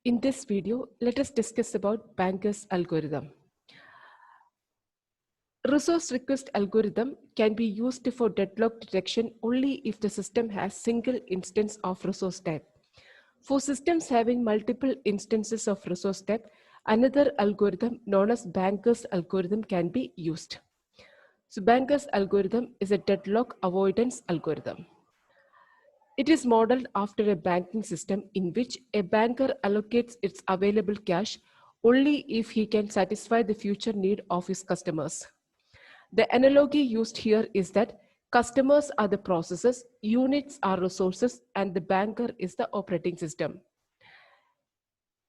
In this video, let us discuss about Banker's algorithm. Resource request algorithm can be used for deadlock detection only if the system has single instance of resource type. For systems having multiple instances of resource type, another algorithm known as Banker's algorithm can be used. So Banker's algorithm is a deadlock avoidance algorithm. It is modeled after a banking system in which a banker allocates its available cash only if he can satisfy the future need of his customers. The analogy used here is that customers are the processes, units are resources, and the banker is the operating system.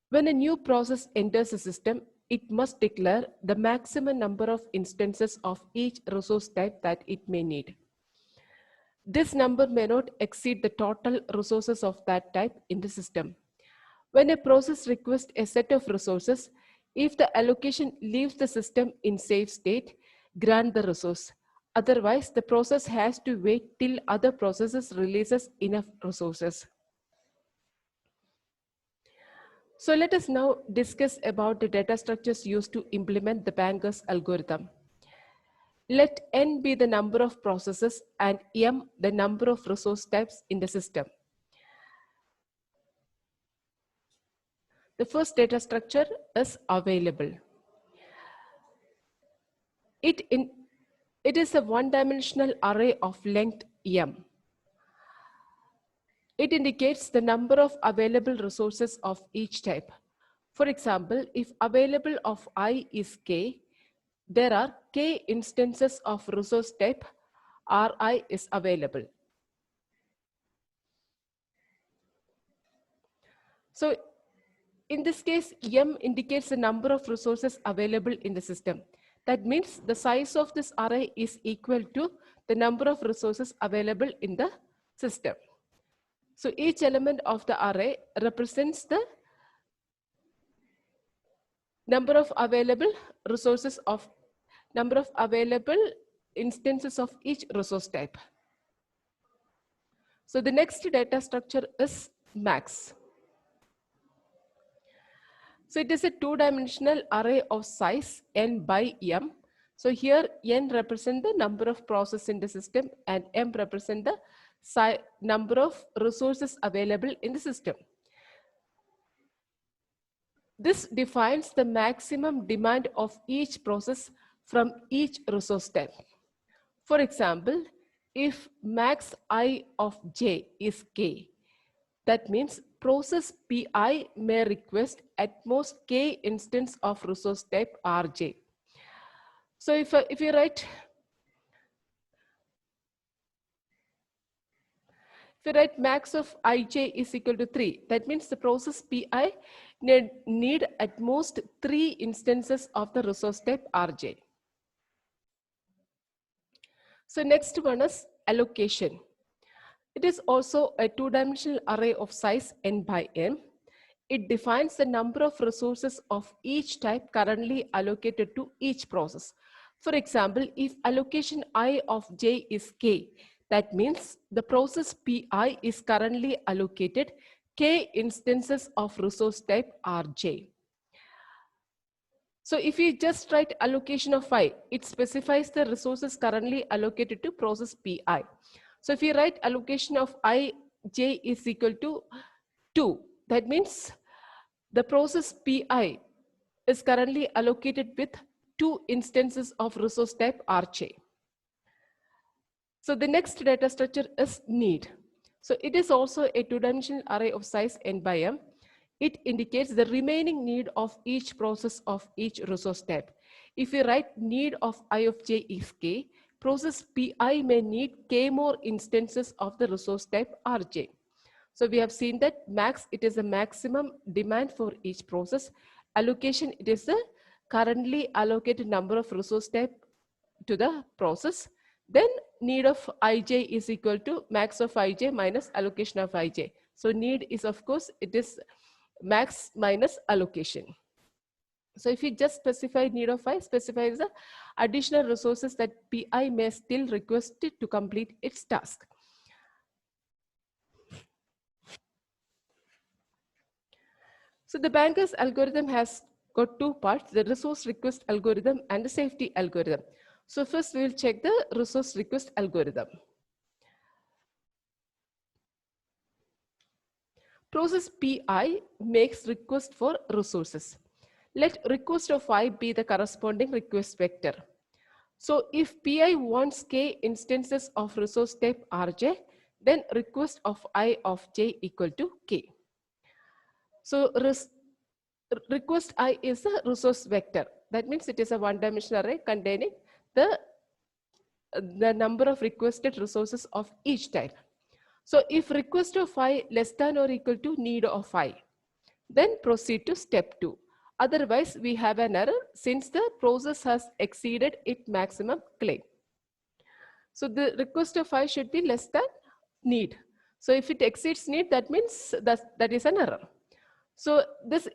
When a new process enters a system, it must declare the maximum number of instances of each resource type that it may need. This number may not exceed the total resources of that type in the system. When a process requests a set of resources, if the allocation leaves the system in safe state, grant the resource. Otherwise, the process has to wait till other processes releases enough resources. So let us now discuss about the data structures used to implement the Banker's algorithm. Let n be the number of processes and m the number of resource types in the system. The first data structure is available. It is a one-dimensional array of length m. It indicates the number of available resources of each type. For example, if available of I is k, there are k instances of resource type Ri is available. So in this case, m indicates the number of resources available in the system. That means the size of this array is equal to the number of resources available in the system. So each element of the array represents the number of available resources of number of available instances of each resource type. So the next data structure is max. So it is a two-dimensional array of size n by m. So here n represent the number of processes in the system and m represent the number of resources available in the system. This defines the maximum demand of each process from each resource type. For example, if max I of j is k, that means process Pi may request at most k instance of resource type Rj. So if you write max of Ij is equal to 3, that means the process Pi need at most 3 instances of the resource type Rj. So next one is allocation. It is also a two-dimensional array of size n by m. It defines the number of resources of each type currently allocated to each process. For example, if allocation I of j is k, that means the process Pi is currently allocated k instances of resource type Rj. So if you just write allocation of I, it specifies the resources currently allocated to process Pi. So if you write allocation of I, j is equal to 2, that means the process Pi is currently allocated with 2 instances of resource type Rj. So the next data structure is need. So it is also a two-dimensional array of size n by m. It indicates the remaining need of each process of each resource type. If you write need of I of j is k, process Pi may need k more instances of the resource type Rj. So we have seen that max, it is a maximum demand for each process. Allocation, it is the currently allocated number of resource type to the process. Then need of Ij is equal to max of Ij minus allocation of Ij. So need is, of course, it is max minus allocation. So if you just specify need of I, specifies the additional resources that Pi may still request it to complete its task. So the banker's algorithm has got two parts, the resource request algorithm and the safety algorithm. So first we will check the resource request algorithm. Process Pi makes request for resources. Let request of I be the corresponding request vector. So if Pi wants k instances of resource type Rj, then request of I of j equal to k. So request I is a resource vector. That means it is a one-dimensional array containing the number of requested resources of each type. So if request of I less than or equal to need of I, then proceed to step 2. Otherwise, we have an error since the process has exceeded its maximum claim. So the request of I should be less than need. So if it exceeds need, that means that is an error. So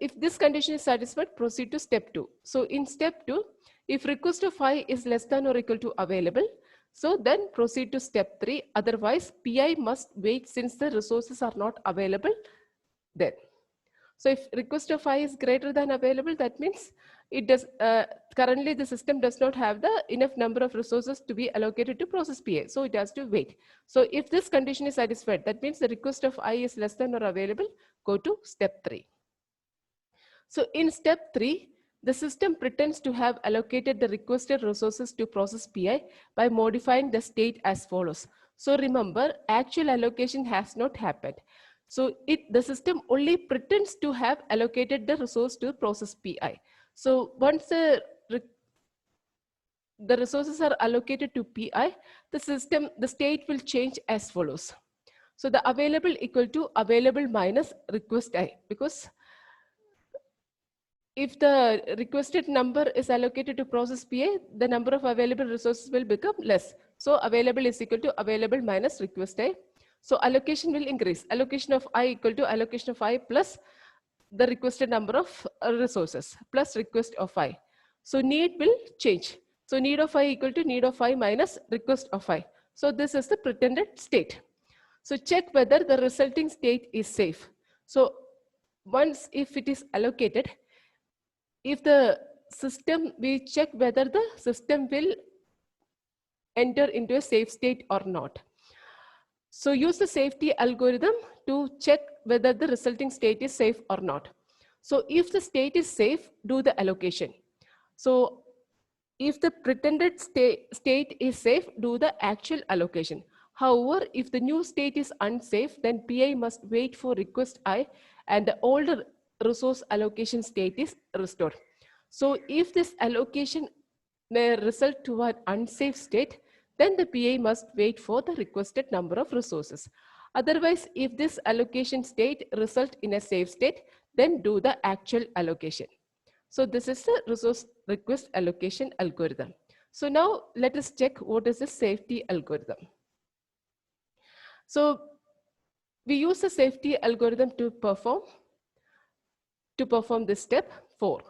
if this condition is satisfied, proceed to step 2. So in step 2, if request of I is less than or equal to available, so then proceed to step 3. Otherwise, Pi must wait since the resources are not available then. So if request of I is greater than available, that means it does currently the system does not have the enough number of resources to be allocated to process PA. So it has to wait. So if this condition is satisfied, that means the request of I is less than or available, go to step 3. So in step 3, the system pretends to have allocated the requested resources to process PI by modifying the state as follows. So remember, actual allocation has not happened. So the system only pretends to have allocated the resource to process PI. So once the resources are allocated to PI, the state will change as follows. So the available equal to available minus request I, because if the requested number is allocated to process PA, the number of available resources will become less. So available is equal to available minus request I. So allocation will increase. Allocation of I equal to allocation of I plus the requested number of resources plus request of I. So need will change. So need of I equal to need of I minus request of I. So this is the pretended state. So check whether the resulting state is safe. So once if it is allocated, if the system, we check whether the system will enter into a safe state or not. So use the safety algorithm to check whether the resulting state is safe or not. So if the state is safe, do the allocation. So if the pretended state is safe, do the actual allocation. However, if the new state is unsafe, then PI must wait for request I and the older resource allocation state is restored. So if this allocation may result to an unsafe state, then the PI must wait for the requested number of resources. Otherwise, if this allocation state result in a safe state, then do the actual allocation. So this is the resource request allocation algorithm. So now let us check what is the safety algorithm. So we use the safety algorithm to perform this step 4.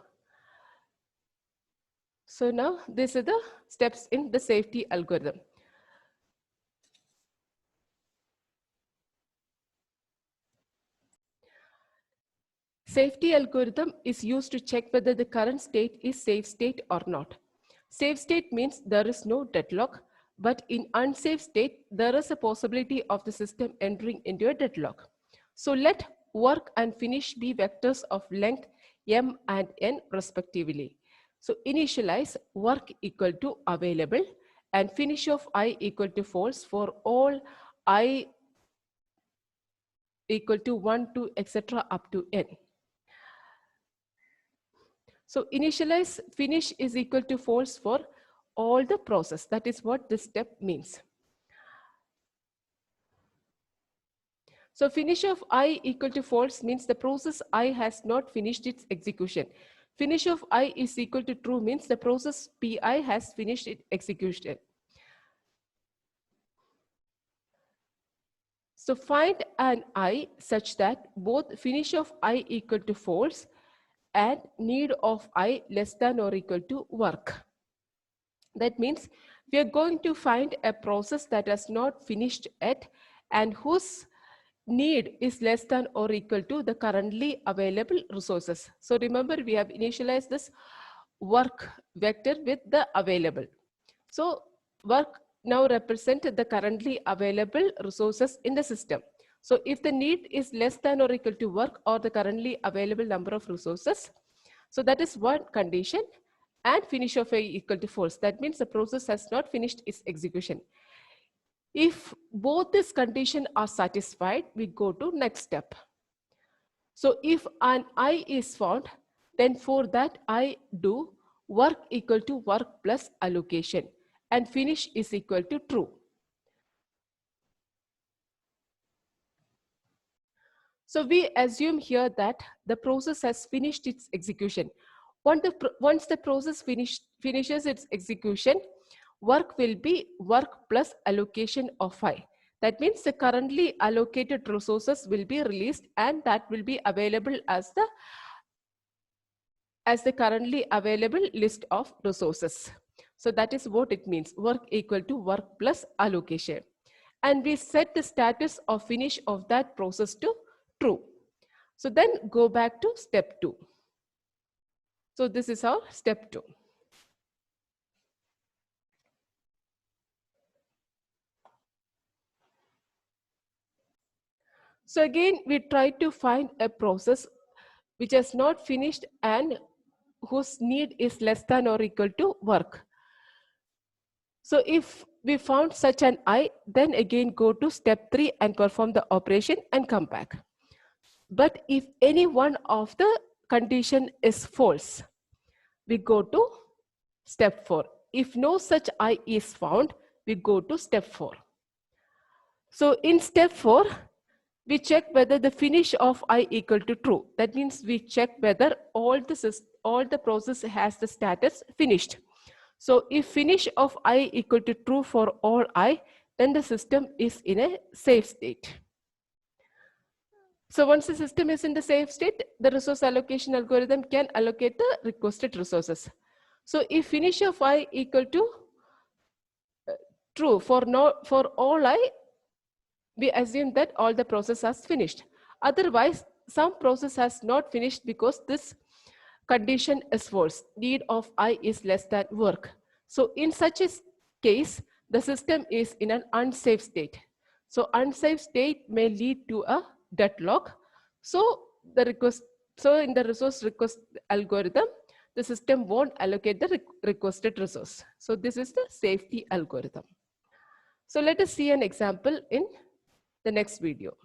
So now these are the steps in the safety algorithm. Safety algorithm is used to check whether the current state is safe state or not. Safe state means there is no deadlock, but in unsafe state, there is a possibility of the system entering into a deadlock. So let work and finish be vectors of length m and n respectively. So initialize work equal to available and finish of I equal to false for all I equal to 1, 2, etc. up to n. So initialize finish is equal to false for all the process. That is what this step means. So finish of I equal to false means the process I has not finished its execution. Finish of I is equal to true means the process PI has finished its execution. So find an I such that both finish of I equal to false and need of I less than or equal to work. That means we are going to find a process that has not finished yet and whose need is less than or equal to the currently available resources. So remember, we have initialized this work vector with the available. So work now represent the currently available resources in the system. So if the need is less than or equal to work or the currently available number of resources, so that is one condition, and finish of A equal to false. That means the process has not finished its execution. If both these conditions are satisfied, we go to next step. So if an I is found, then for that I do work equal to work plus allocation, and finish is equal to true. So we assume here that the process has finished its execution. Once the process finishes its execution, work will be work plus allocation of I. That means the currently allocated resources will be released, and that will be available as the currently available list of resources. So that is what it means, work equal to work plus allocation. And we set the status of finish of that process to true. So then go back to step 2. So this is our step 2. So again, we try to find a process which has not finished and whose need is less than or equal to work. So if we found such an I, then again go to step 3 and perform the operation and come back. But if any one of the condition is false, we go to step 4. If no such I is found, we go to step 4. So in step 4, we check whether the finish of I equal to true. That means we check whether all the process has the status finished. So if finish of I equal to true for all I, then the system is in a safe state. So once the system is in the safe state, the resource allocation algorithm can allocate the requested resources. So if finish of I equal to true for all I, we assume that all the process has finished. Otherwise, some process has not finished because this condition is false. Need of I is less than work. So in such a case, the system is in an unsafe state. So unsafe state may lead to a deadlock. So in the resource request algorithm, the system won't allocate the requested resource. So this is the safety algorithm. So let us see an example in the next video.